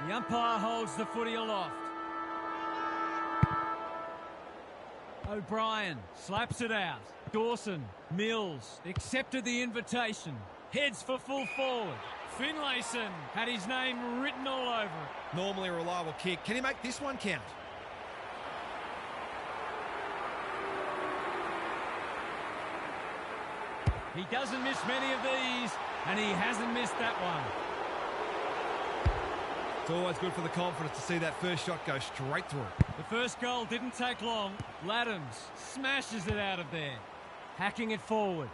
The umpire holds the footy aloft. O'Brien slaps it out. Dawson, Mills accepted the invitation. Heads for full forward. Finlayson had his name written all over it. Normally a reliable kick. Can he make this one count? He doesn't miss many of these, and he hasn't missed that one. It's always good for the confidence to see that first shot go straight through. The first goal didn't take long. Laddams smashes it out of there. Hacking it forward.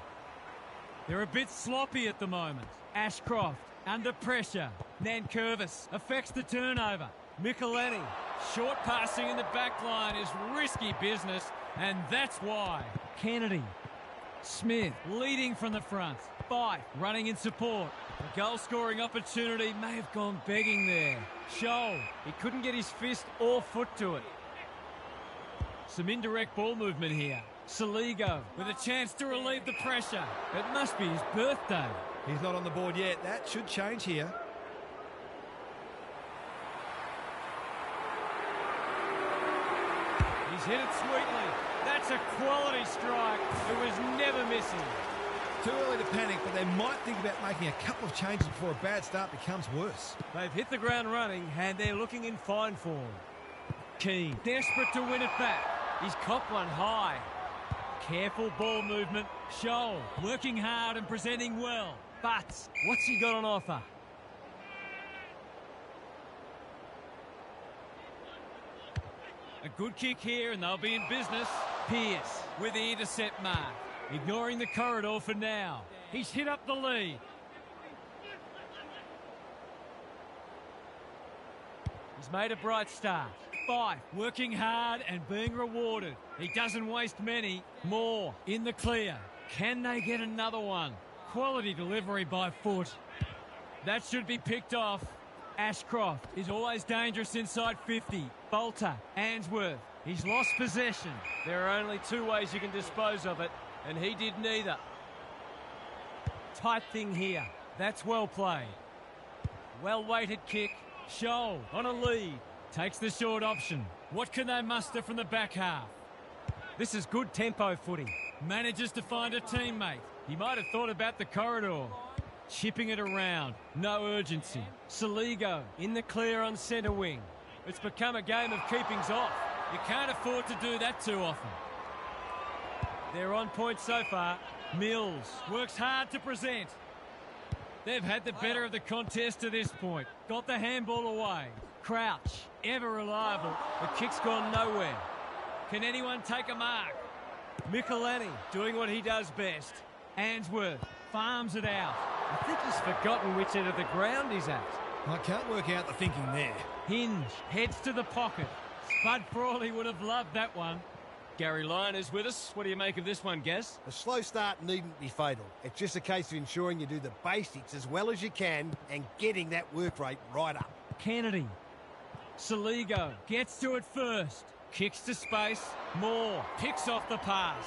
They're a bit sloppy at the moment. Ashcroft under pressure. Nankervis affects the turnover. Michelini, short passing in the back line is risky business, and that's why. Kennedy. Smith leading from the front. Fife running in support. A goal-scoring opportunity may have gone begging there. Scholl, he couldn't get his fist or foot to it. Some indirect ball movement here. Saligo with a chance to relieve the pressure. It must be his birthday. He's not on the board yet. That should change here. He's hit it sweetly. That's a quality strike. It was never missing. Too early to panic, but they might think about making a couple of changes before a bad start becomes worse. They've hit the ground running, and they're looking in fine form. Keane, desperate to win it back. He's copped one high. Careful ball movement. Scholl, working hard and presenting well. But what's he got on offer? A good kick here, and they'll be in business. Pearce with the intercept mark. Ignoring the corridor for now. He's hit up the lead. He's made a bright start. Fife working hard and being rewarded. He doesn't waste many. Moore in the clear. Can they get another one? Quality delivery by foot. That should be picked off. Ashcroft is always dangerous inside 50. Bolter, Answorth. He's lost possession. There are only two ways you can dispose of it, and he did neither. Tight thing here. That's well played. Well-weighted kick. Scholl on a lead. Takes the short option. What can they muster from the back half? This is good tempo footy. Manages to find a teammate. He might have thought about the corridor. Chipping it around. No urgency. Saligo in the clear on centre wing. It's become a game of keepings off. You can't afford to do that too often. They're on point so far. Mills works hard to present. They've had the better of the contest to this point. Got the handball away. Crouch, ever reliable. The kick's gone nowhere. Can anyone take a mark? Michelini doing what he does best. Answorth farms it out. I think he's forgotten which end of the ground he's at. I can't work out the thinking there. Hinge heads to the pocket. Spud Frawley would have loved that one. Gary Lyon is with us. What do you make of this one, Gaz? A slow start needn't be fatal. It's just a case of ensuring you do the basics as well as you can and getting that work rate right up. Kennedy. Saligo gets to it first. Kicks to space. Moore picks off the pass.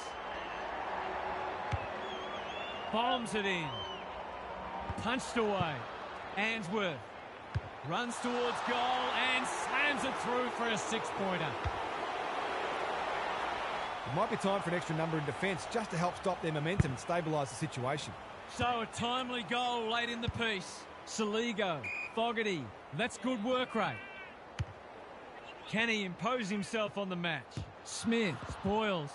Bombs it in. Punched away. Answorth runs towards goal and slams it through for a six-pointer. It might be time for an extra number in defence just to help stop their momentum and stabilise the situation. So a timely goal late in the piece. Saligo, Fogarty, that's good work rate. Can he impose himself on the match? Smith spoils.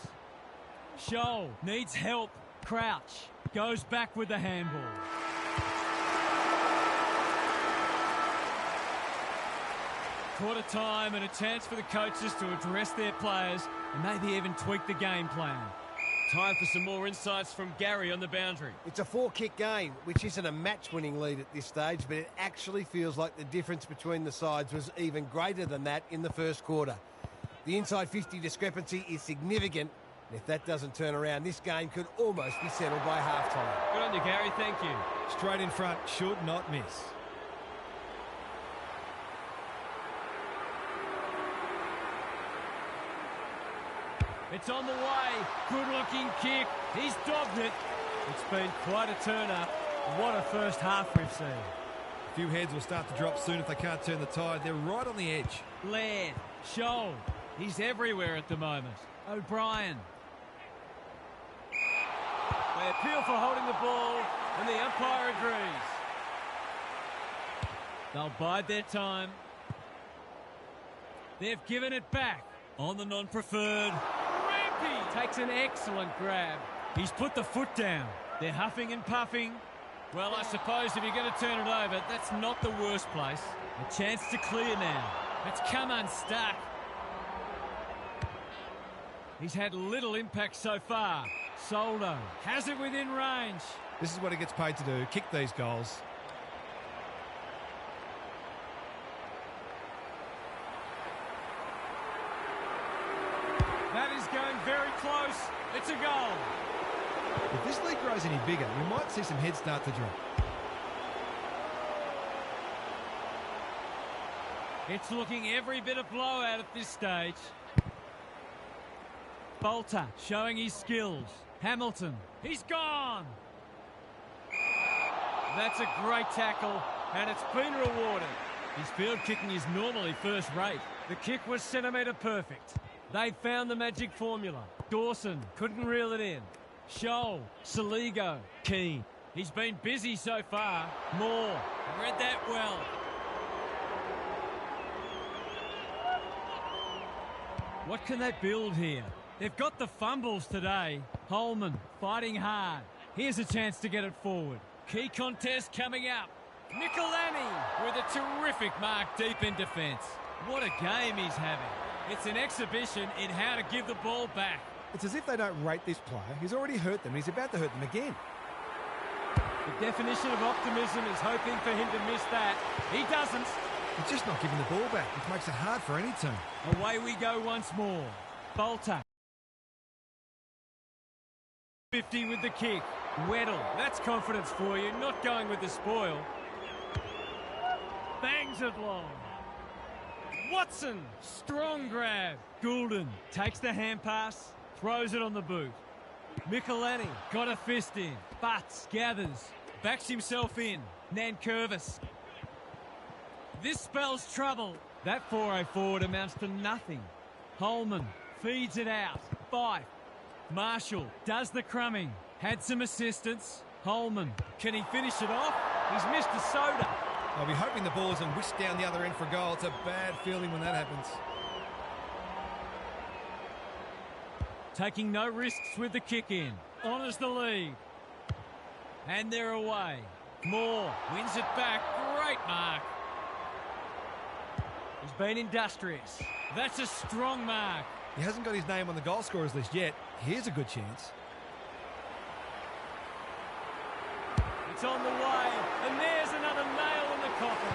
Scholl needs help. Crouch goes back with the handball. Quarter time and a chance for the coaches to address their players and maybe even tweak the game plan. Time for some more insights from Gary on the boundary. It's a four-kick game, which isn't a match-winning lead at this stage, but it actually feels like the difference between the sides was even greater than that in the first quarter. The inside 50 discrepancy is significant, and if that doesn't turn around, this game could almost be settled by half-time. Good on you, Gary. Thank you. Straight in front, should not miss. It's on the way. Good-looking kick. He's dogged it. It's been quite a turn-up. What a first half we've seen. A few heads will start to drop soon if they can't turn the tide. They're right on the edge. Laird, Scholl, he's everywhere at the moment. O'Brien. They appeal for holding the ball, and the umpire agrees. They'll bide their time. They've given it back on the non-preferred. Rampy takes an excellent grab. He's put the foot down. They're huffing and puffing. Well, I suppose if you're going to turn it over, that's not the worst place. A chance to clear now. It's come unstuck. He's had little impact so far. Soldo has it within range. This is what he gets paid to do, kick these goals. That is going very close. It's a goal. If this league grows any bigger, we might see some heads start to drop. It's looking every bit of blowout at this stage. Bolter showing his skills. Hamilton, he's gone. That's a great tackle, and it's been rewarded. His field kicking is normally first rate. The kick was centimetre perfect. They found the magic formula. Dawson couldn't reel it in. Scholl, Saligo, Keane. He's been busy so far. Moore, read that well. What can they build here? They've got the fumbles today. Holman fighting hard. Here's a chance to get it forward. Key contest coming up. Michelani with a terrific mark deep in defence. What a game he's having. It's an exhibition in how to give the ball back. It's as if they don't rate this player. He's already hurt them. He's about to hurt them again. The definition of optimism is hoping for him to miss that. He doesn't. He's just not giving the ball back, which makes it hard for any team. Away we go once more. Bolter. 50 with the kick. Weddle, that's confidence for you, not going with the spoil. Bangs it long. Watson, strong grab. Goulden takes the hand pass, throws it on the boot. Michelani got a fist in. Butts gathers, backs himself in. Nankervis. This spells trouble. That 4-0 forward amounts to nothing. Holman feeds it out. Fife. Marshall does the crumbing. Had some assistance. Holman, can he finish it off? He's missed a soda. I'll be hoping the ball isn't whisked down the other end for a goal. It's a bad feeling when that happens. Taking no risks with the kick in. Honours the lead. And they're away. Moore wins it back. Great mark. He's been industrious. That's a strong mark. He hasn't got his name on the goal scorers list yet. Here's a good chance. It's on the way, and there's another nail in the coffin.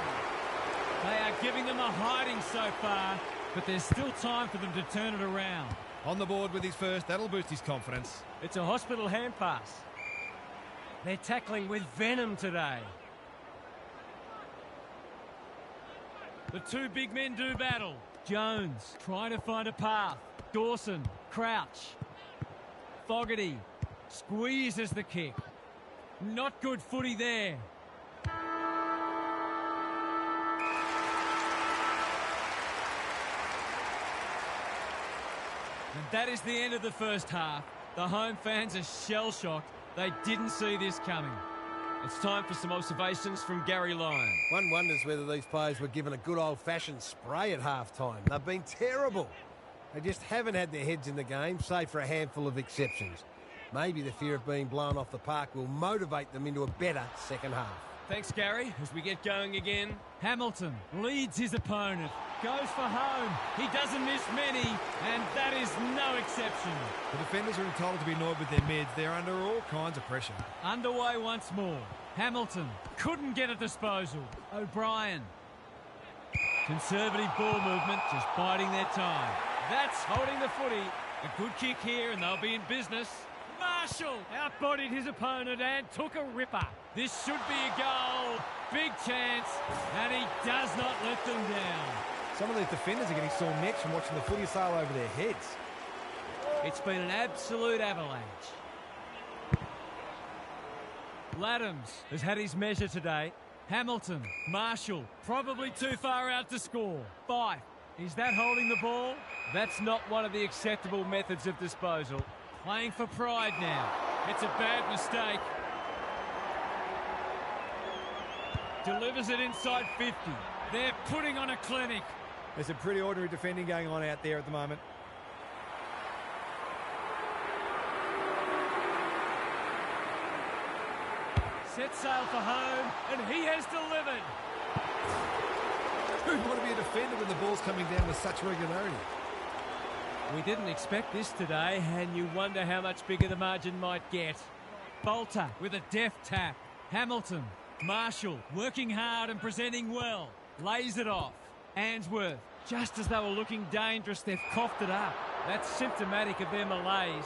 They are giving them a hiding so far, but there's still time for them to turn it around. On the board with his first, that'll boost his confidence. It's a hospital hand pass. They're tackling with venom today. The two big men do battle. Jones trying to find a path. Dawson, crouch. Fogarty squeezes the kick. Not good footy there. And that is the end of the first half. The home fans are shell-shocked. They didn't see this coming. It's time for some observations from Gary Lyon. One wonders whether these players were given a good old-fashioned spray at half-time. They've been terrible. They just haven't had their heads in the game, save for a handful of exceptions. Maybe the fear of being blown off the park will motivate them into a better second half. Thanks, Gary. As we get going again, Hamilton leads his opponent. Goes for home. He doesn't miss many, and that is no exception. The defenders are entitled to be annoyed with their mids. They're under all kinds of pressure. Underway once more. Hamilton couldn't get a disposal. O'Brien. Conservative ball movement, just biding their time. That's holding the footy. A good kick here, and they'll be in business. Marshall outbodied his opponent and took a ripper. This should be a goal. Big chance, and he does not let them down. Some of these defenders are getting sore necks from watching the footy sail over their heads. It's been an absolute avalanche. Laddams has had his measure today. Hamilton, Marshall, probably too far out to score. 5. Is that holding the ball? That's not one of the acceptable methods of disposal. Playing for pride now. It's a bad mistake. Delivers it inside 50. They're putting on a clinic. There's some pretty ordinary defending going on out there at the moment. Set sail for home, and he has delivered. Who'd want to be a defender when the ball's coming down with such regularity? We didn't expect this today, and you wonder how much bigger the margin might get. Bolter with a deft tap. Hamilton, Marshall, working hard and presenting well. Lays it off. Answorth, just as they were looking dangerous, they've coughed it up. That's symptomatic of their malaise.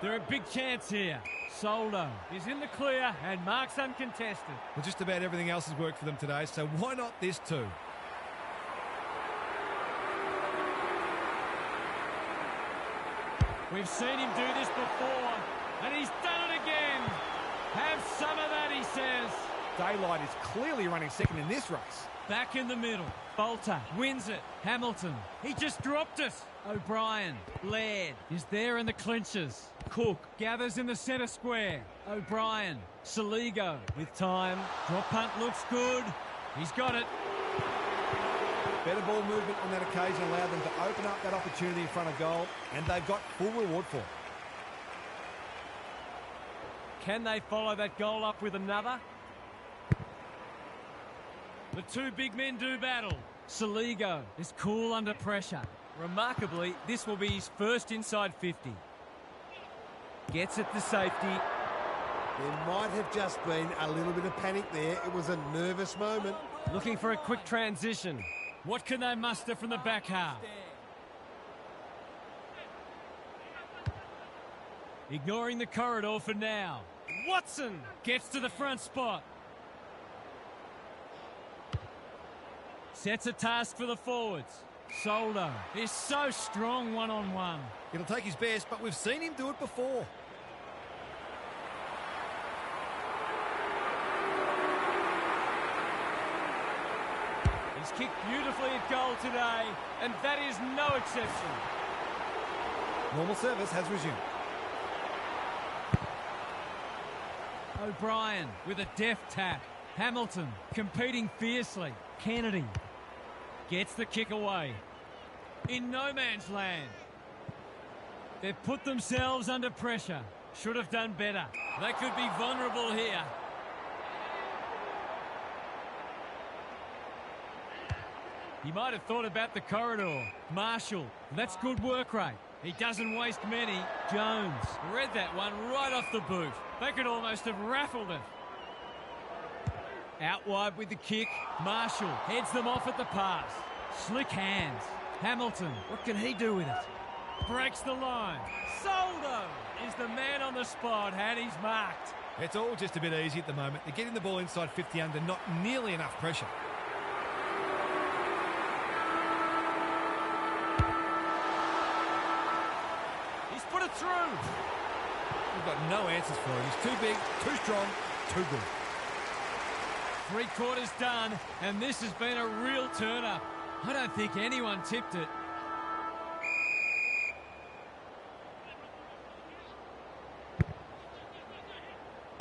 They're a big chance here. Soldo is in the clear and marks uncontested. Well, just about everything else has worked for them today, so why not this too? We've seen him do this before, and he's done it again. Have some of that, he says. Daylight is clearly running second in this race. Back in the middle. Bolter wins it. Hamilton, he just dropped it. O'Brien, Laird is there in the clinches. Cook gathers in the centre square. O'Brien, Saligo with time. Drop punt looks good. He's got it. Better ball movement on that occasion allowed them to open up that opportunity in front of goal, and they've got full reward for it. Can they follow that goal up with another? The two big men do battle. Saligo is cool under pressure. Remarkably, this will be his first inside 50. Gets it to safety. There might have just been a little bit of panic there. It was a nervous moment. Looking for a quick transition. What can they muster from the back half? Ignoring the corridor for now. Watson gets to the front spot. Sets a task for the forwards. Soldo is so strong one-on-one. It'll take his best, but we've seen him do it before. He's kicked beautifully at goal today, and that is no exception. Normal service has resumed. O'Brien with a deft tap. Hamilton competing fiercely. Kennedy gets the kick away. In no man's land. They've put themselves under pressure. Should have done better. They could be vulnerable here. He might have thought about the corridor. Marshall, that's good work rate. He doesn't waste many. Jones read that one right off the boot. They could almost have raffled it. Out wide with the kick. Marshall heads them off at the pass. Slick hands. Hamilton, what can he do with it? Breaks the line. Soldo is the man on the spot, and he's marked. It's all just a bit easy at the moment. They're getting the ball inside 50 under not nearly enough pressure. He's put it through. We've got no answers for him. He's too big, too strong, too good. 3 quarters done, and this has been a real turn-up. I don't think anyone tipped it.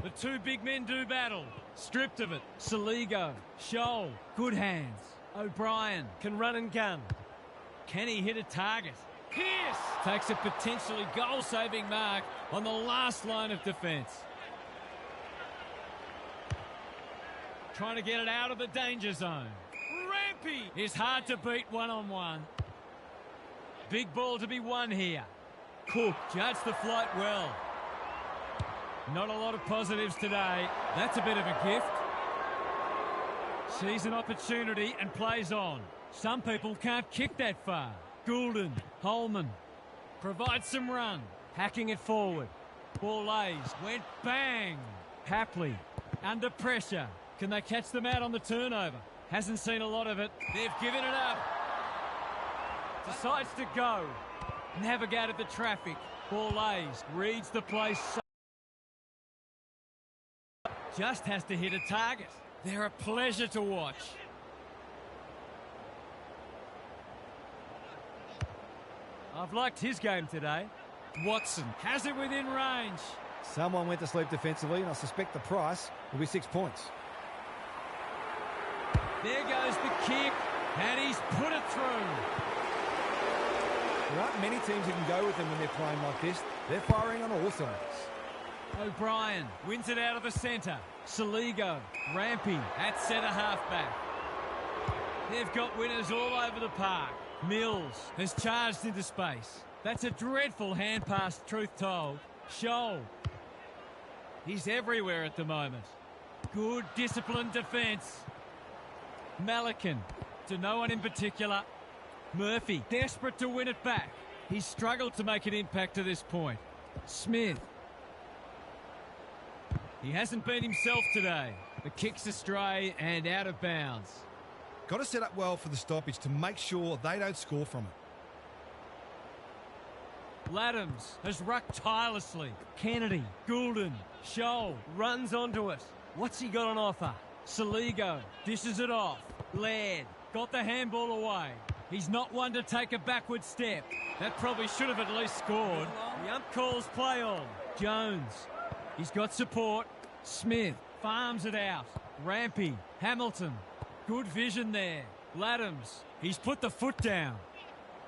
The two big men do battle. Stripped of it. Saligo. Scholl. Good hands. O'Brien can run and gun. Can he hit a target? Pierce takes a potentially goal-saving mark on the last line of defence. Trying to get it out of the danger zone. Rampy is hard to beat one-on-one. Big ball to be won here. Cook judged the flight well. Not a lot of positives today. That's a bit of a gift. Sees an opportunity and plays on. Some people can't kick that far. Goulden, Holman provides some run. Hacking it forward. Ball lays. Went bang. Hapley under pressure. Can they catch them out on the turnover? Hasn't seen a lot of it. They've given it up. Decides to go. Navigated the traffic. Ball lays. Reads the place. Just has to hit a target. They're a pleasure to watch. I've liked his game today. Watson has it within range. Someone went to sleep defensively, and I suspect the price will be 6 points. There goes the kick, and he's put it through. There aren't many teams who can go with them when they're playing like this. They're firing on all cylinders. O'Brien wins it out of the centre. Saligo ramping at centre half-back. They've got winners all over the park. Mills has charged into space. That's a dreadful hand pass, truth told. Scholl. He's everywhere at the moment. Good disciplined defence. Malikan to no one in particular. Murphy desperate to win it back. He's struggled to make an impact to this point. Smith. He hasn't been himself today. The kick's astray and out of bounds. Got to set up well for the stoppage to make sure they don't score from it. Laddams has rucked tirelessly. Kennedy, Goulden, Scholl runs onto it. What's he got on offer? Saligo dishes it off. Laird got the handball away. He's not one to take a backward step. That probably should have at least scored. The ump calls play on. Jones. He's got support. Smith farms it out. Rampy. Hamilton. Good vision there. Laddams. He's put the foot down.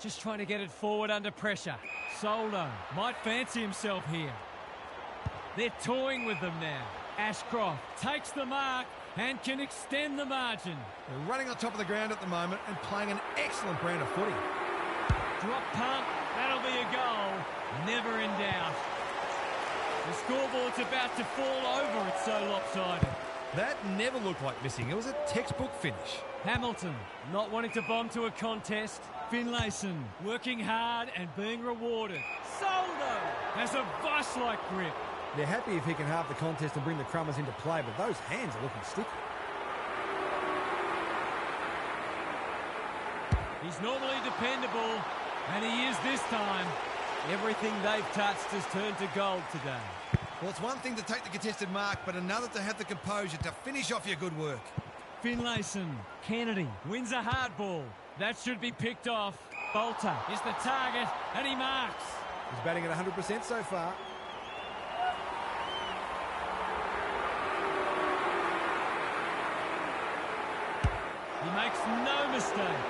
Just trying to get it forward under pressure. Soldo might fancy himself here. They're toying with them now. Ashcroft takes the mark and can extend the margin. They're running on top of the ground at the moment and playing an excellent brand of footy. Drop punt. That'll be a goal. Never in doubt. The scoreboard's about to fall over. It's so lopsided. That never looked like missing. It was a textbook finish. Hamilton not wanting to bomb to a contest. Finlayson working hard and being rewarded. Soldo has a vice-like grip. They're happy if he can halve the contest and bring the Crummers into play, but those hands are looking sticky. He's normally dependable, and he is this time. Everything they've touched has turned to gold today. Well, it's one thing to take the contested mark, but another to have the composure to finish off your good work. Finlayson, Kennedy wins a hard ball. That should be picked off. Bolter is the target, and he marks. He's batting at 100% so far. He makes no mistake.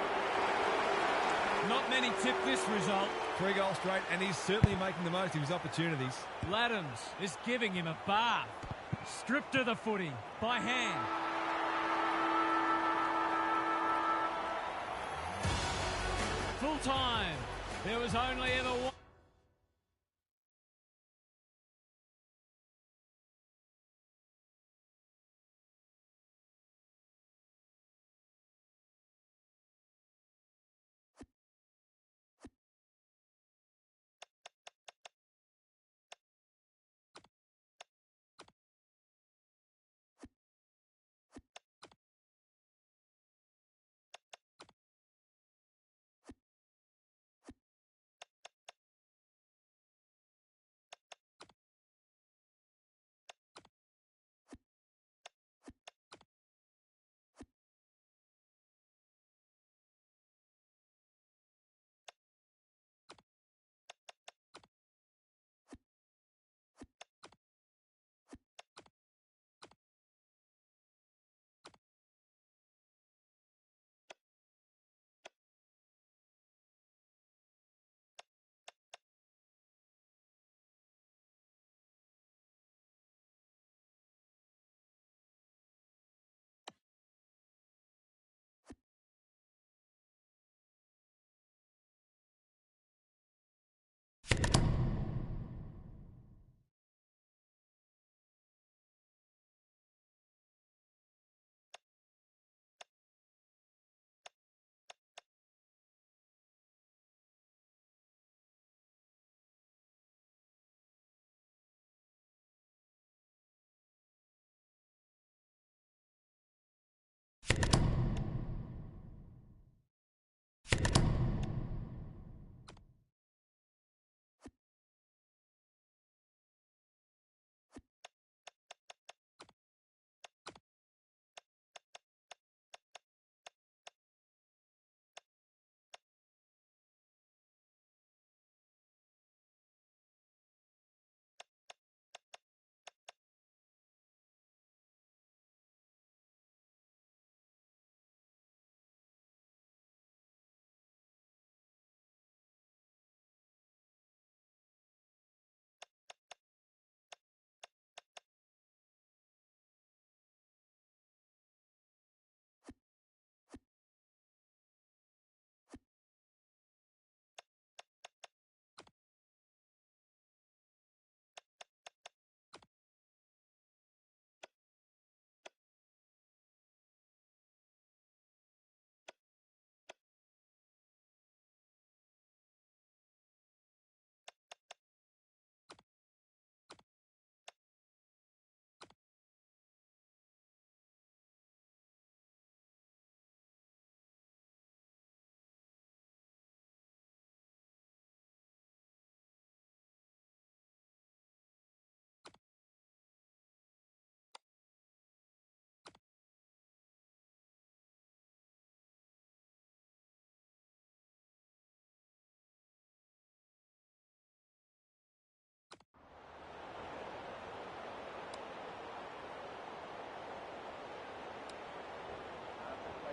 Not many tip this result. 3 goals straight, and he's certainly making the most of his opportunities. Laddams is giving him a bath. Stripped to the footy by hand. Full time. There was only ever one.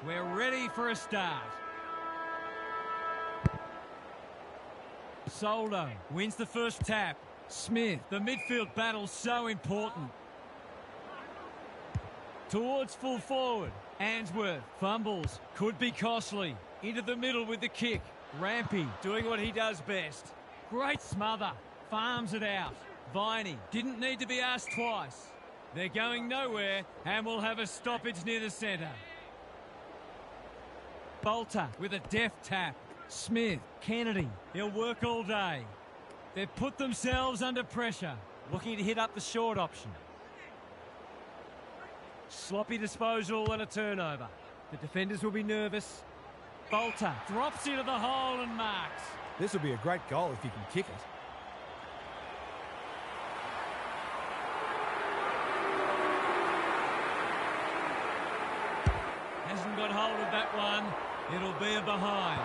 We're ready for a start. Soldo wins the first tap. Smith, the midfield battle's so important. Towards full forward. Answorth fumbles. Could be costly. Into the middle with the kick. Rampy doing what he does best. Great smother. Farms it out. Viney didn't need to be asked twice. They're going nowhere and will have a stoppage near the centre. Bolter with a deft tap. Smith, Kennedy, he'll work all day. They've put themselves under pressure, looking to hit up the short option. Sloppy disposal and a turnover. The defenders will be nervous. Bolter drops into the hole and marks. This will be a great goal if he can kick it. Hasn't got hold of that one. It'll be a behind.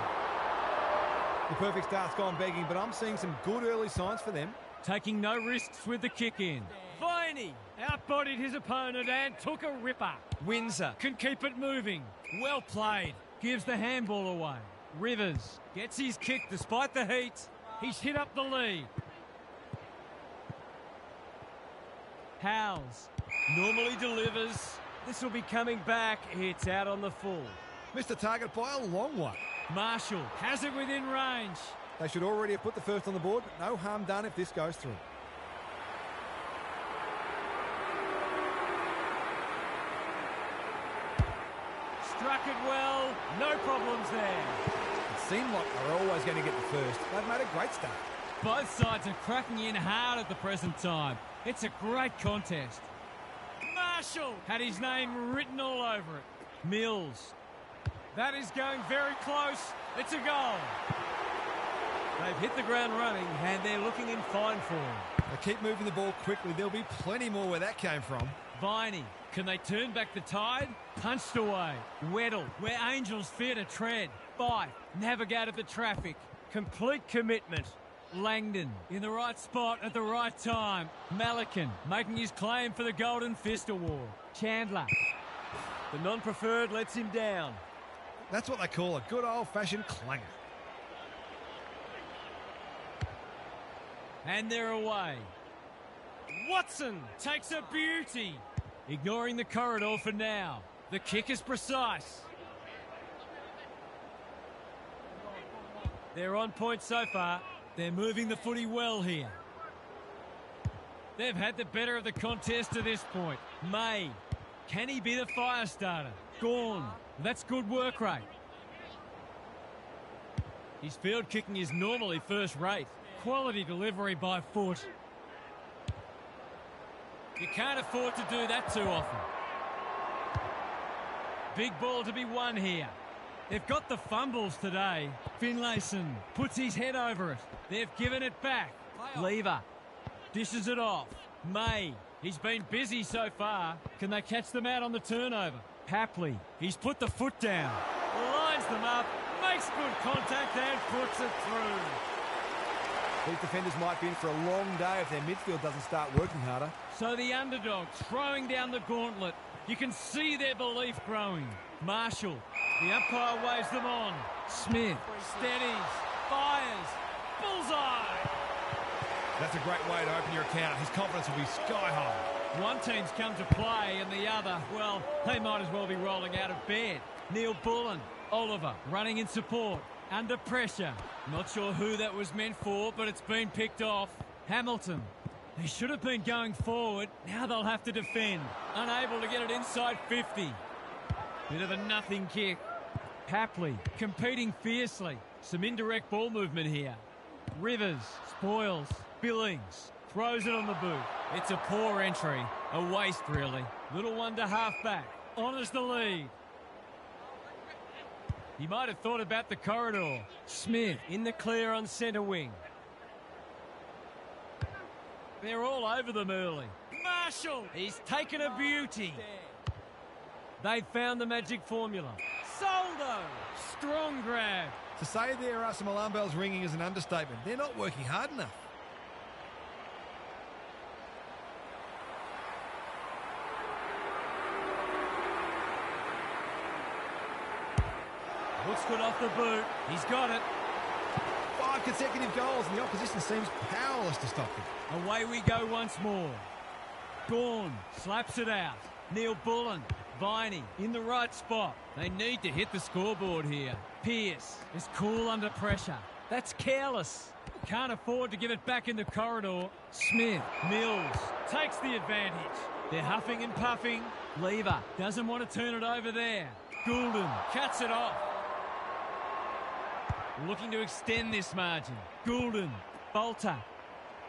The perfect start's gone begging, but I'm seeing some good early signs for them. Taking no risks with the kick in. Viney outbodied his opponent and took a ripper. Windsor can keep it moving. Well played. Gives the handball away. Rivers gets his kick despite the heat. He's hit up the lead. Howes normally delivers. This will be coming back. It's out on the full. Missed the target by a long one. Marshall has it within range. They should already have put the first on the board, but no harm done if this goes through. Struck it well. No problems there. It seemed like they were always going to get the first. They've made a great start. Both sides are cracking in hard at the present time. It's a great contest. Marshall had his name written all over it. Mills. That is going very close. It's a goal. They've hit the ground running and they're looking in fine form. They keep moving the ball quickly. There'll be plenty more where that came from. Viney, can they turn back the tide? Punched away. Weddle, where Angels fear to tread. Fife, navigated the traffic. Complete commitment. Langdon, in the right spot at the right time. Malikan, making his claim for the Golden Fist Award. Chandler, the non-preferred lets him down. That's what they call a good old-fashioned clanger. And they're away. Watson takes a beauty. Ignoring the corridor for now. The kick is precise. They're on point so far. They're moving the footy well here. They've had the better of the contest to this point. May. Can he be the fire starter? Gorn. That's good work rate. His field kicking is normally first rate. Quality delivery by foot. You can't afford to do that too often. Big ball to be won here. They've got the fumbles today. Finlayson puts his head over it. They've given it back. Lever dishes it off. May. He's been busy so far. Can they catch them out on the turnover? Papley. He's put the foot down. Lines them up. Makes good contact and puts it through. These defenders might be in for a long day if their midfield doesn't start working harder. So the underdog throwing down the gauntlet. You can see their belief growing. Marshall. The umpire waves them on. Smith steadies, fires, bullseye. That's a great way to open your account. His confidence will be sky high. One team's come to play and the other, well, they might as well be rolling out of bed. Neil Bullen, Oliver running in support, under pressure. Not sure who that was meant for, but it's been picked off. Hamilton. They should have been going forward. Now they'll have to defend. Unable to get it inside 50. Bit of a nothing kick. Papley competing fiercely. Some indirect ball movement here. Rivers spoils. Billings throws it on the boot. It's a poor entry. A waste, really. Little one to half back. Honours the lead. He might have thought about the corridor. Smith in the clear on centre wing. They're all over them early. Marshall, he's taken a beauty. They've found the magic formula. Soldo, strong grab. To say there are some alarm bells ringing is an understatement. They're not working hard enough. Looks good off the boot. He's got it. 5 consecutive goals, and the opposition seems powerless to stop them. Away we go once more. Gawn slaps it out. Neil Bullen. Viney in the right spot. They need to hit the scoreboard here. Pearce is cool under pressure. That's careless. Can't afford to give it back in the corridor. Smith. Mills takes the advantage. They're huffing and puffing. Lever doesn't want to turn it over there. Goulden cuts it off. Looking to extend this margin. Goulden. Bolter.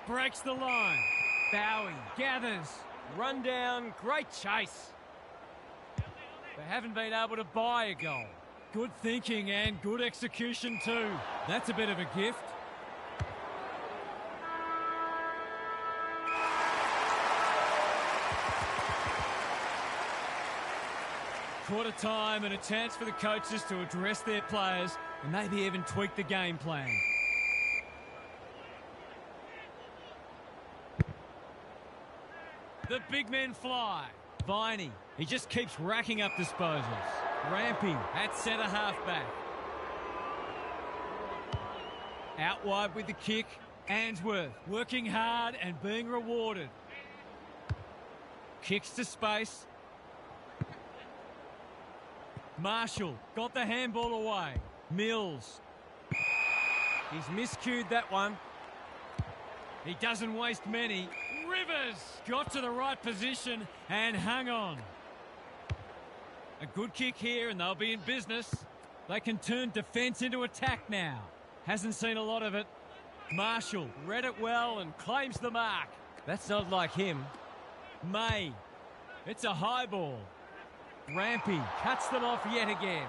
Breaks the line. Bowie gathers. Run down. Great chase. They haven't been able to buy a goal. Good thinking and good execution too. That's a bit of a gift. Quarter time and a chance for the coaches to address their players and maybe even tweak the game plan. The big men fly. Viney, he just keeps racking up disposals. Rampy at centre half-back. Out wide with the kick. Answorth working hard and being rewarded. Kicks to space. Marshall got the handball away. Mills. He's miscued that one. He doesn't waste many. Rivers got to the right position and hung on. A good kick here and they'll be in business. They can turn defence into attack now. Hasn't seen a lot of it. Marshall read it well and claims the mark. That's not like him. May. It's a high ball. Rampy cuts them off yet again.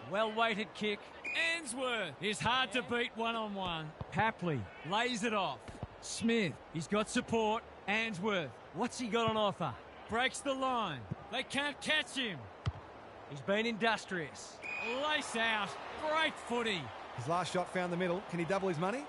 Well-weighted kick. Answorth is hard to beat one-on-one. Papley lays it off. Smith, he's got support. Answorth, what's he got on offer? Breaks the line. They can't catch him. He's been industrious. Lace out. Great footy. His last shot found the middle. Can he double his money?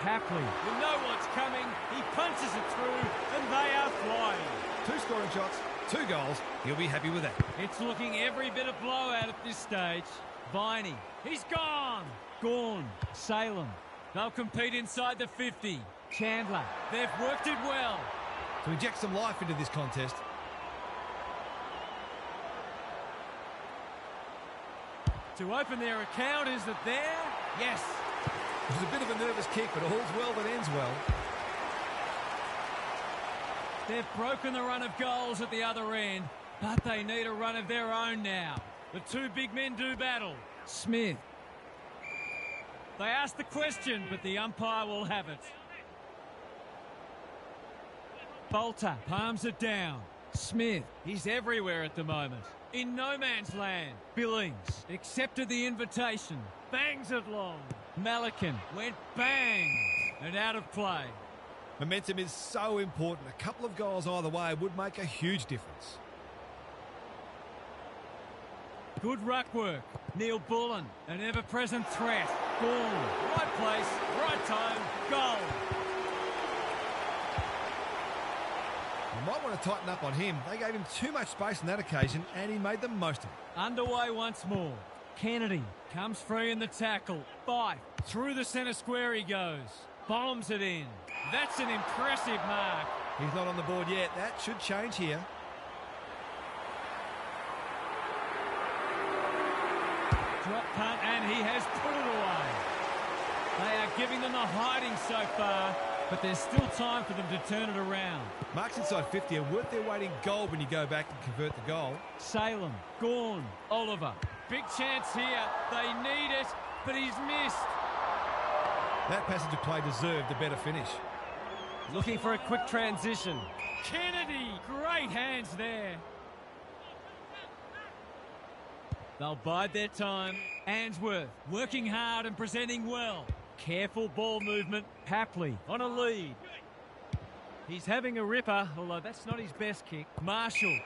Papley, when no one's coming, he punches it through, and they are flying. 2 scoring shots, 2 goals. He'll be happy with that. It's looking every bit of blowout at this stage. Viney, he's gone. Gawn, Salem. They'll compete inside the 50. Chandler, they've worked it well. To inject some life into this contest. To open their account, is it there? Yes. It was a bit of a nervous kick, but all's well that ends well. They've broken the run of goals at the other end, but they need a run of their own now. The 2 big men do battle. Smith. They ask the question, but the umpire will have it. Bolter palms it down. Smith, he's everywhere at the moment. In no man's land. Billings accepted the invitation. Bangs it long. Malikan went bang and out of play. Momentum is so important. A couple of goals either way would make a huge difference. Good ruck work. Neil Bullen, an ever-present threat. Gawn, right place, right time, goal. You might want to tighten up on him. They gave him too much space on that occasion, and he made the most of it. Underway once more. Kennedy comes free in the tackle. Fife, through the centre square he goes. Bombs it in. That's an impressive mark. He's not on the board yet. That should change here. Drop punt, and he has put it away. They are giving them a hiding so far, but there's still time for them to turn it around. Marks inside 50 are worth their weight in gold when you go back and convert the goal. Salem, Gawn, Oliver. Big chance here. They need it, but he's missed. That passage of play deserved a better finish. Looking for a quick transition. Kennedy, great hands there. They'll bide their time. Answorth working hard and presenting well. Careful ball movement. Papley on a lead. He's having a ripper, although that's not his best kick. Marshall,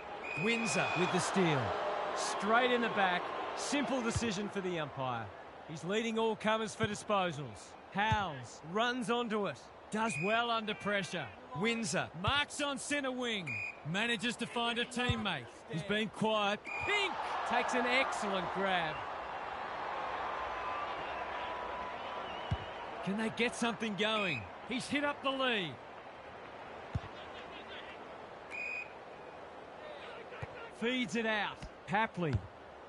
Windsor with the steal. Straight in the back. Simple decision for the umpire. He's leading all comers for disposals. Howes runs onto it. Does well under pressure. Windsor marks on centre wing. Manages to find a teammate. He's been quiet. Pink takes an excellent grab. Can they get something going? He's hit up the lead. Feeds it out. Hapley.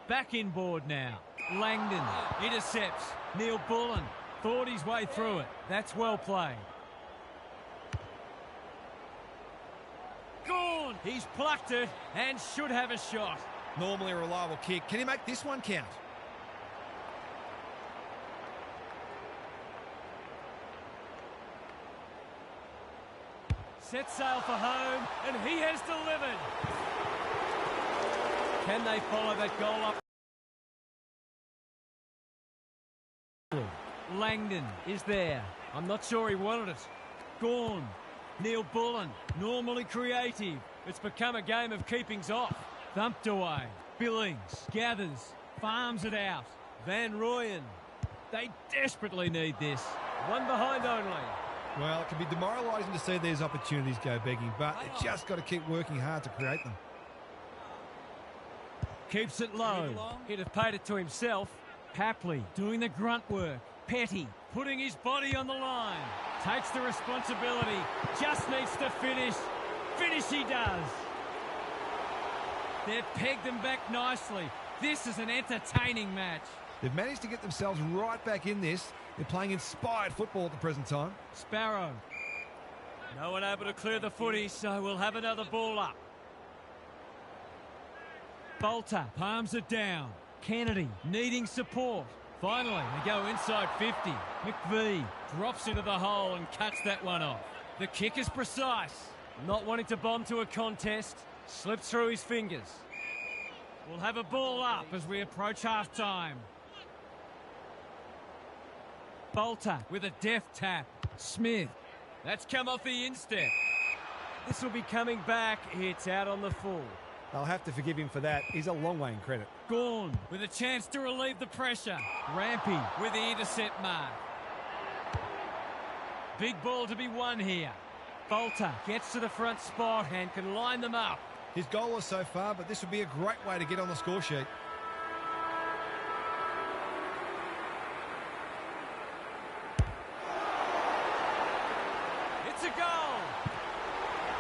Back inboard now. Langdon intercepts. Neil Bullen thought his way through it. That's well played. Gone. He's plucked it and should have a shot. Normally a reliable kick. Can he make this one count? Set sail for home, and he has delivered. Can they follow that goal up? Langdon is there. I'm not sure he wanted it. Gone. Neil Bullen, normally creative. It's become a game of keepings off. Thumped away. Billings gathers, farms it out. Van Rooyen. They desperately need this. One behind only. Well, it can be demoralising to see these opportunities go begging, but they just got to keep working hard to create them. Keeps it low. He'd have paid it to himself. Hapley doing the grunt work. Petty putting his body on the line. Takes the responsibility. Just needs to finish. Finish he does. They've pegged them back nicely. This is an entertaining match. They've managed to get themselves right back in this. They're playing inspired football at the present time. Sparrow. No one able to clear the footy, so we'll have another ball up. Bolter palms it down. Kennedy needing support. Finally, they go inside 50. McVie drops into the hole and cuts that one off. The kick is precise. Not wanting to bomb to a contest. Slips through his fingers. We'll have a ball up as we approach half-time. Bolter with a deft tap. Smith. That's come off the instep. This will be coming back. It's out on the full. They'll have to forgive him for that. He's a long way in credit. Gorn with a chance to relieve the pressure. Rampy with the intercept mark. Big ball to be won here. Bolter gets to the front spot and can line them up. His goal was so far, but this would be a great way to get on the score sheet. It's a goal.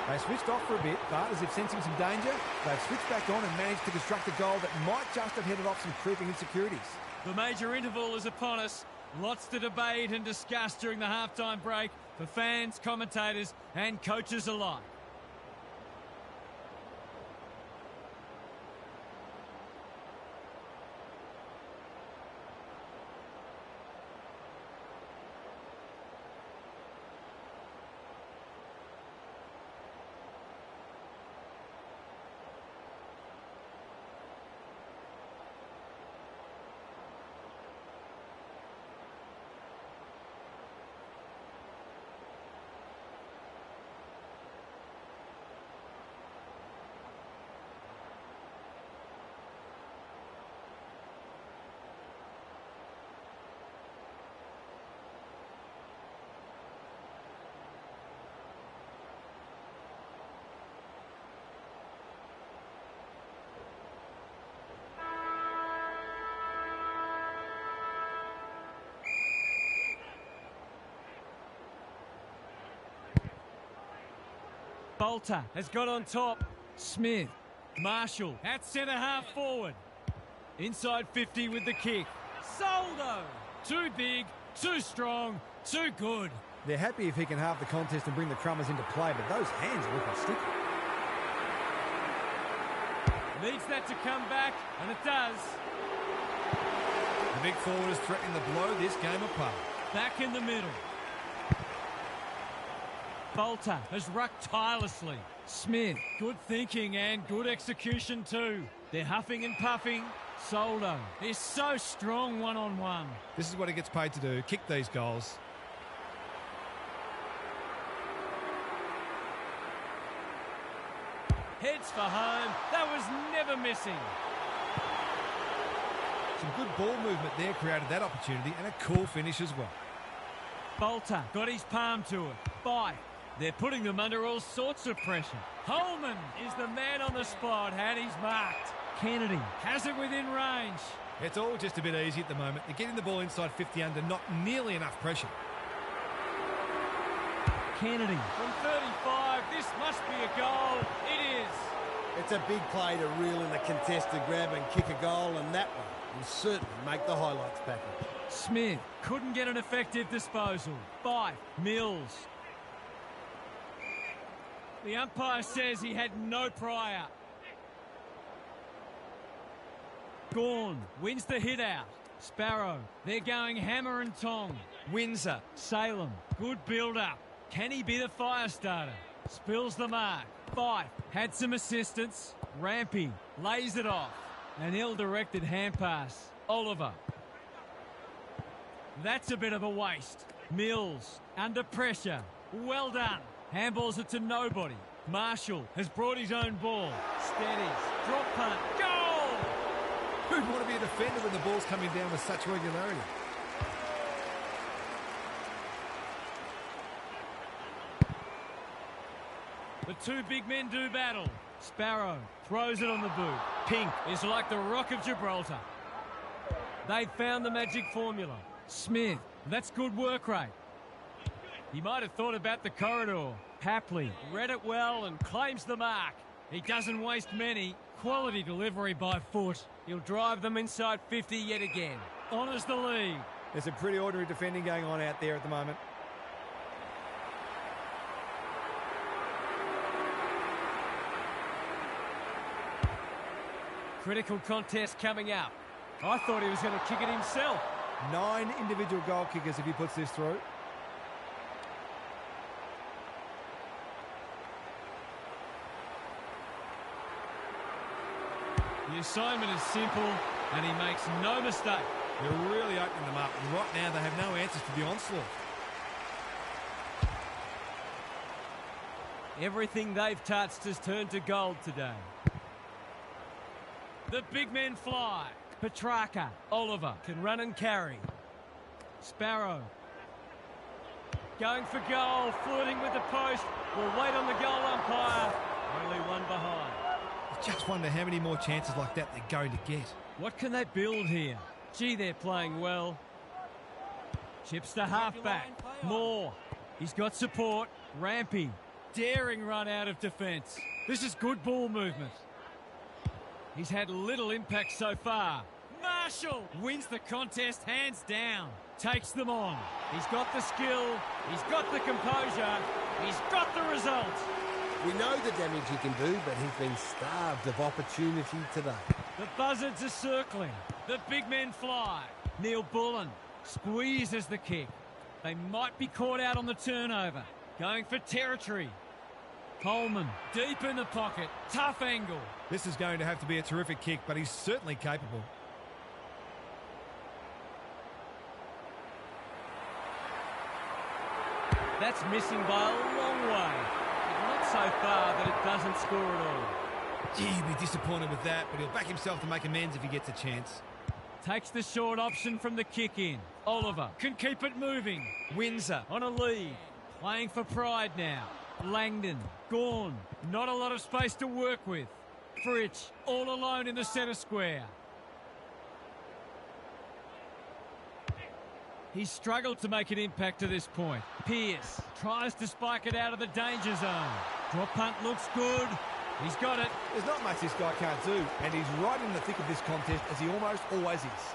They switched off for a bit, but as if sensing some danger, they've switched back on and managed to construct a goal that might just have headed off some creeping insecurities. The major interval is upon us. Lots to debate and discuss during the halftime break for fans, commentators and coaches alike. Bolter has got on top. Smith. Marshall at centre-half forward. Inside 50 with the kick. Soldo. Too big, too strong, too good. They're happy if he can halve the contest and bring the Crummers into play, but those hands are looking sticky. Needs that to come back, and it does. The big forward is threatening to blow this game apart. Back in the middle. Bolter has rucked tirelessly. Smith, good thinking and good execution too. They're huffing and puffing. Soldo is so strong one-on-one. This is what he gets paid to do, kick these goals. Heads for home. That was never missing. Some good ball movement there created that opportunity and a cool finish as well. Bolter got his palm to it. Bite. They're putting them under all sorts of pressure. Holman is the man on the spot, and he's marked. Kennedy has it within range. It's all just a bit easy at the moment. They're getting the ball inside 50 under, not nearly enough pressure. Kennedy from 35. This must be a goal. It is. It's a big play to reel in a contested grab and kick a goal, and that one will certainly make the highlights package. Smith couldn't get an effective disposal. 5. Mills. The umpire says he had no prior. Gawn wins the hit out. Sparrow, they're going hammer and tong. Windsor, Salem, good build-up. Can he be the fire starter? Spills the mark. 5 had some assistance. Rampy lays it off. An ill-directed hand pass. Oliver. That's a bit of a waste. Mills under pressure. Well done. Handballs it to nobody. Marshall has brought his own ball. Steadies. Drop punt. Goal! Who'd want to be a defender when the ball's coming down with such regularity? The two big men do battle. Sparrow throws it on the boot. Pink is like the Rock of Gibraltar. They found the magic formula. Smith, that's good work rate. He might have thought about the corridor. Hapley read it well and claims the mark. He doesn't waste many. Quality delivery by foot. He'll drive them inside 50 yet again. Honours the lead. There's some pretty ordinary defending going on out there at the moment. Critical contest coming up. I thought he was going to kick it himself. 9 individual goal kickers if he puts this through. The assignment is simple, and he makes no mistake. They're really opening them up, and right now they have no answers to the onslaught. Everything they've touched has turned to gold today. The big men fly. Petrarca. Oliver can run and carry. Sparrow. Going for goal, flirting with the post. We'll wait on the goal umpire. Only one behind. I just wonder how many more chances like that they're going to get. What can they build here? Gee, they're playing well. Chips to halfback. Moore. He's got support. Rampy. Daring run out of defence. This is good ball movement. He's had little impact so far. Marshall wins the contest hands down. Takes them on. He's got the skill. He's got the composure. He's got the result. We know the damage he can do, but he's been starved of opportunity today. The buzzards are circling. The big men fly. Neil Bullen squeezes the kick. They might be caught out on the turnover. Going for territory. Holman deep in the pocket. Tough angle. This is going to have to be a terrific kick, but he's certainly capable. That's missing by a long way. But not so far that it doesn't score at all. Gee, he'll be disappointed with that, but he'll back himself to make amends if he gets a chance. Takes the short option from the kick in. Oliver can keep it moving. Windsor on a lead. Playing for pride now. Langdon, Gawn, not a lot of space to work with. Fritsch all alone in the centre square. He's struggled to make an impact to this point. Pearce tries to spike it out of the danger zone. Drop punt looks good. He's got it. There's not much this guy can't do, and he's right in the thick of this contest, as he almost always is.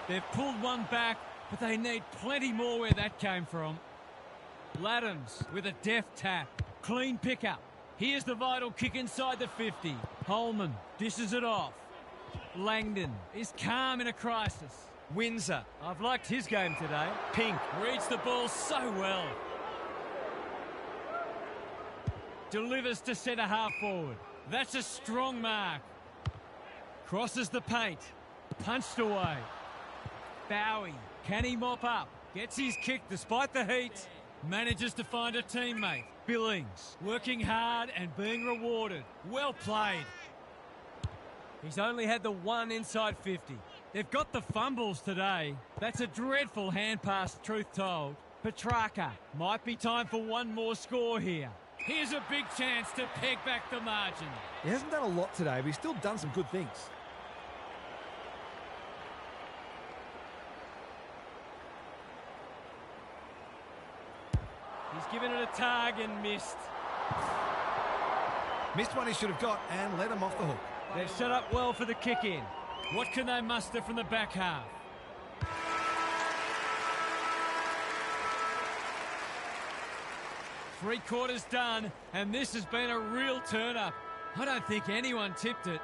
They've pulled one back, but they need plenty more where that came from. Laddams with a deft tap. Clean pickup. Here's the vital kick inside the 50. Holman dishes it off. Langdon is calm in a crisis. Windsor, I've liked his game today. Pink reads the ball so well. Delivers to centre half forward. That's a strong mark. Crosses the paint. Punched away. Bowie, can he mop up? Gets his kick despite the heat. Manages to find a teammate. Billings, working hard and being rewarded. Well played. He's only had the one inside 50. They've got the fumbles today. That's a dreadful hand pass, truth told. Petrarca. Might be time for one more score here. Here's a big chance to peg back the margin. He hasn't done a lot today, but he's still done some good things. He's given it a tug and missed. Missed one he should have got and let him off the hook. They've set up well for the kick-in. What can they muster from the back half? Three quarters done, and this has been a real turn-up. I don't think anyone tipped it.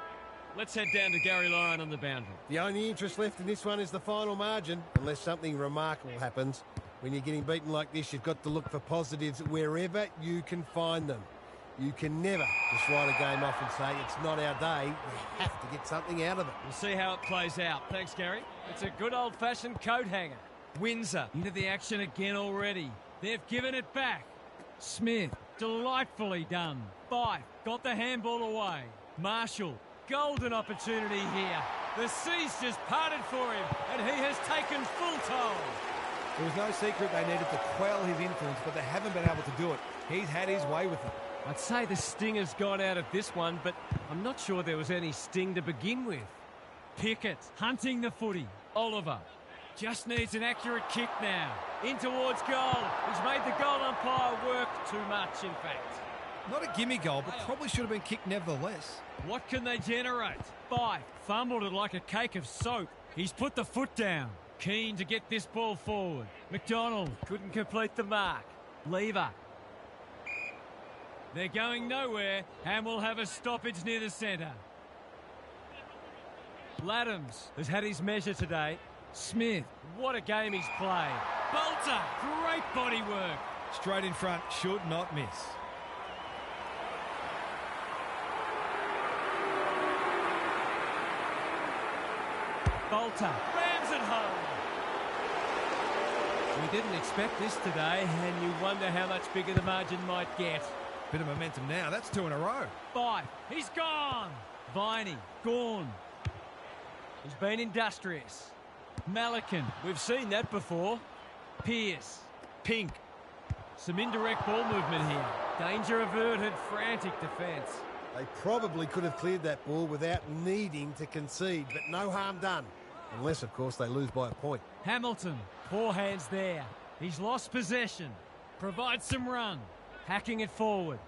Let's head down to Gary Lyon on the boundary. The only interest left in this one is the final margin, unless something remarkable happens. When you're getting beaten like this, you've got to look for positives wherever you can find them. You can never just write a game off and say, it's not our day. We have to get something out of it. We'll see how it plays out. Thanks, Gary. It's a good old-fashioned coat hanger. Windsor into the action again already. They've given it back. Smith, delightfully done. Fife got the handball away. Marshall, golden opportunity here. The sea's just parted for him, and he has taken full toll. There was no secret they needed to quell his influence, but they haven't been able to do it. He's had his way with it. I'd say the sting has gone out of this one, but I'm not sure there was any sting to begin with. Pickett hunting the footy. Oliver just needs an accurate kick now. In towards goal. He's made the goal umpire work too much, in fact. Not a gimme goal, but probably should have been kicked nevertheless. What can they generate? Fife fumbled it like a cake of soap. He's put the foot down. Keen to get this ball forward. McDonald couldn't complete the mark. Lever. They're going nowhere and will have a stoppage near the centre. Laddams has had his measure today. Smith, what a game he's played. Bolter, great body work. Straight in front, should not miss. Bolter rams it home. We didn't expect this today, and you wonder how much bigger the margin might get. Bit of momentum now. That's two in a row. Fife, he's gone. Viney, gone. He's been industrious. Malakin, we've seen that before. Pearce, Pink. Some indirect ball movement here. Danger averted, frantic defence. They probably could have cleared that ball without needing to concede, but no harm done. Unless, of course, they lose by a point. Hamilton, poor hands there. He's lost possession. Provides some run. Hacking it forward.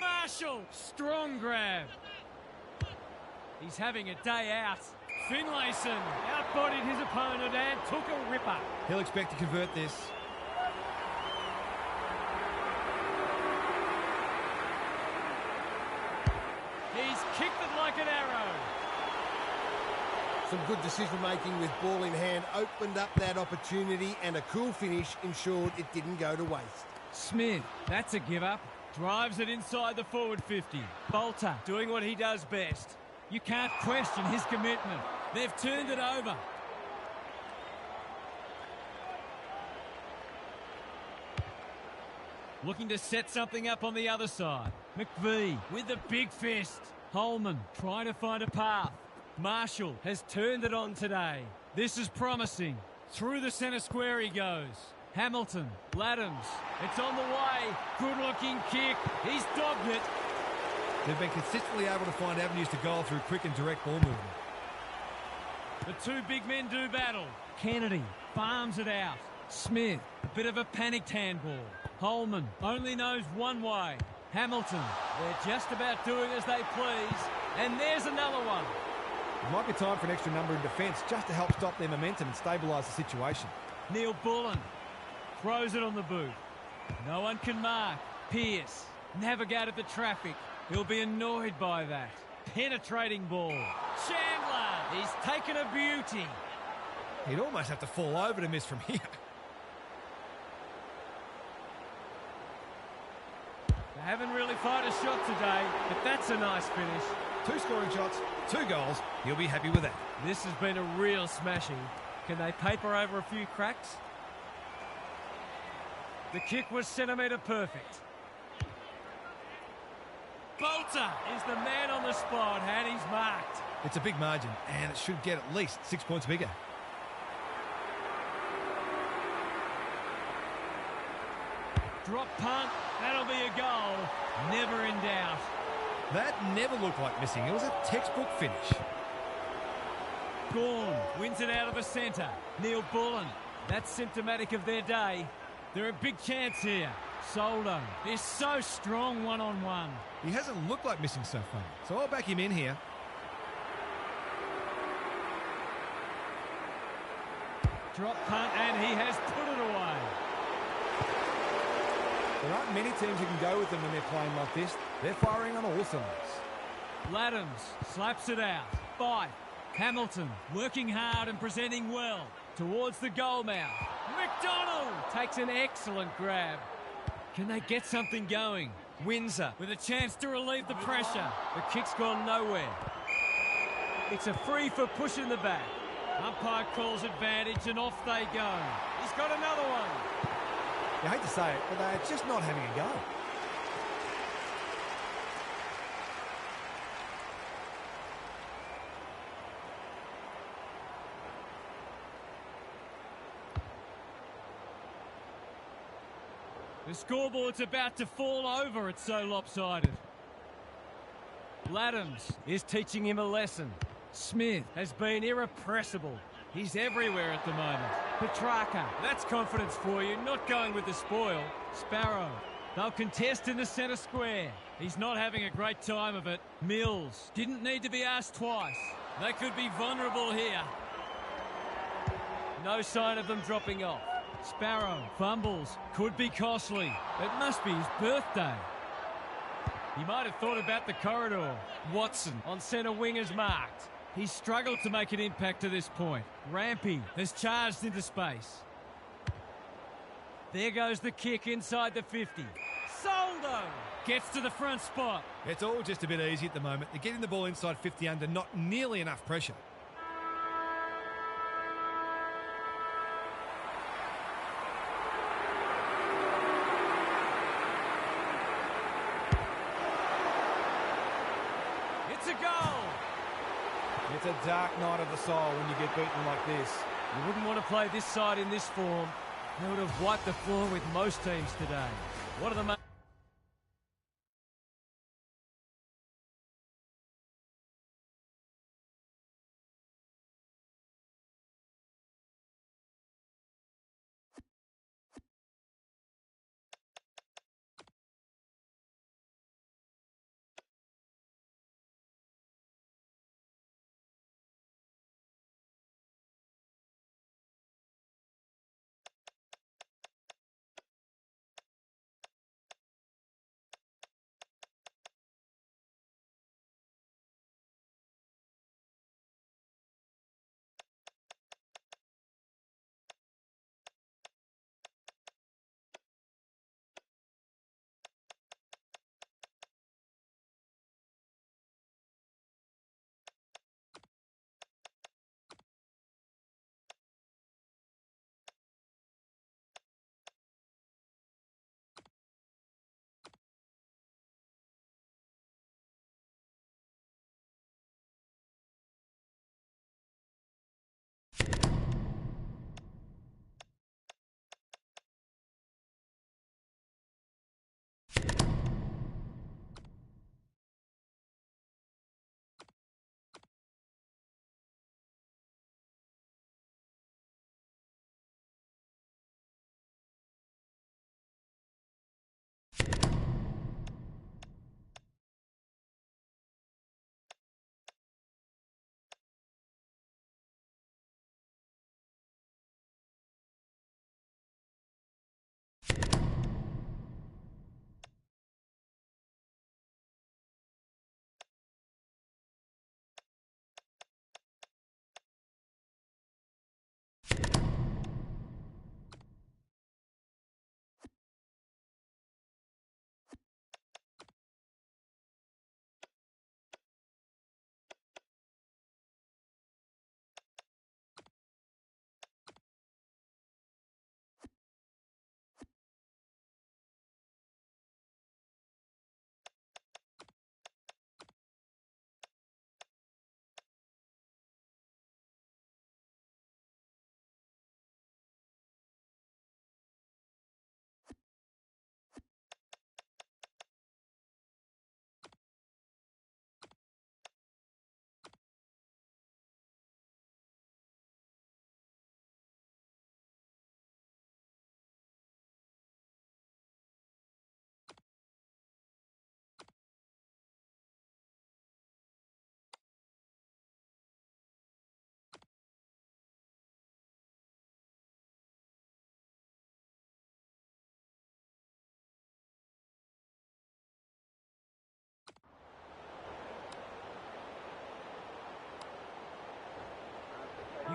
Marshall, strong grab. He's having a day out. Finlayson outbodied his opponent and took a ripper. He'll expect to convert this. He's kicked it like an arrow. Some good decision-making with ball in hand opened up that opportunity, and a cool finish ensured it didn't go to waste. Smith, that's a give-up. Drives it inside the forward 50. Bolter doing what he does best. You can't question his commitment. They've turned it over. Looking to set something up on the other side. McVie with the big fist. Holman trying to find a path. Marshall has turned it on today. This is promising. Through the centre square he goes. Hamilton, Laddams, it's on the way. Good-looking kick. He's dogged it. They've been consistently able to find avenues to goal through quick and direct ball movement. The two big men do battle. Kennedy farms it out. Smith, a bit of a panicked handball. Holman only knows one way. Hamilton, they're just about doing as they please. And there's another one. It might be time for an extra number in defence just to help stop their momentum and stabilise the situation. Neil Bullen throws it on the boot. No one can mark. Pearce navigated the traffic. He'll be annoyed by that. Penetrating ball. Chandler, he's taken a beauty. He'd almost have to fall over to miss from here. They haven't really fired a shot today, but that's a nice finish. 2 scoring shots, 2 goals. He'll be happy with that. This has been a real smashing. Can they paper over a few cracks? The kick was centimetre perfect. Bolter is the man on the spot, and he's marked. It's a big margin, and it should get at least 6 points bigger. Drop punt. That'll be a goal. Never in doubt. That never looked like missing. It was a textbook finish. Gorn wins it out of the centre. Neil Bullen. That's symptomatic of their day. They're a big chance here. Soldo is so strong one-on-one. He hasn't looked like missing so far, so I'll back him in here. Drop punt, and he has put it away. There aren't many teams who can go with them when they're playing like this. They're firing on all cylinders. Laddams slaps it out. Fight. Hamilton working hard and presenting well towards the goal mouth. McDonald takes an excellent grab. Can they get something going? Windsor with a chance to relieve the pressure. The kick's gone nowhere. It's a free for push in the back. Umpire calls advantage and off they go. He's got another one. You hate to say it, but they're just not having a go. The scoreboard's about to fall over, it's so lopsided. Laddams is teaching him a lesson. Smith has been irrepressible. He's everywhere at the moment. Petrarca, that's confidence for you, not going with the spoil. Sparrow, they'll contest in the centre square. He's not having a great time of it. Mills didn't need to be asked twice. They could be vulnerable here. No sign of them dropping off. Sparrow fumbles, could be costly. It must be his birthday. He might have thought about the corridor. Watson on centre wing is marked. He's struggled to make an impact to this point. Rampy has charged into space. There goes the kick inside the 50. Soldo gets to the front spot. It's all just a bit easy at the moment. They're getting the ball inside 50 under not nearly enough pressure. It's a goal. It's a dark night of the soul when you get beaten like this. You wouldn't want to play this side in this form. They would have wiped the floor with most teams today. What are the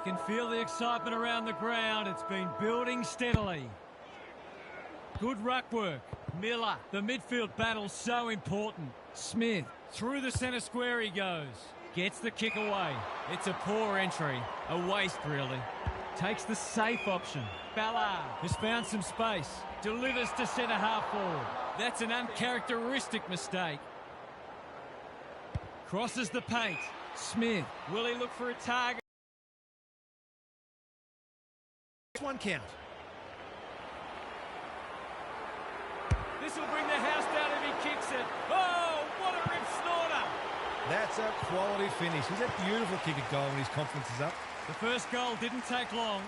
You can feel the excitement around the ground. It's been building steadily. Good ruck work. Miller. The midfield battle's so important. Smith. Through the centre square he goes. Gets the kick away. It's a poor entry. A waste, really. Takes the safe option. Ballard has found some space. Delivers to centre half forward. That's an uncharacteristic mistake. Crosses the paint. Smith. Will he look for a target? One count. This will bring the house down if he kicks it. Oh, what a rip snorter. That's a quality finish. He's a beautiful kick at goal when his confidence is up. The first goal didn't take long.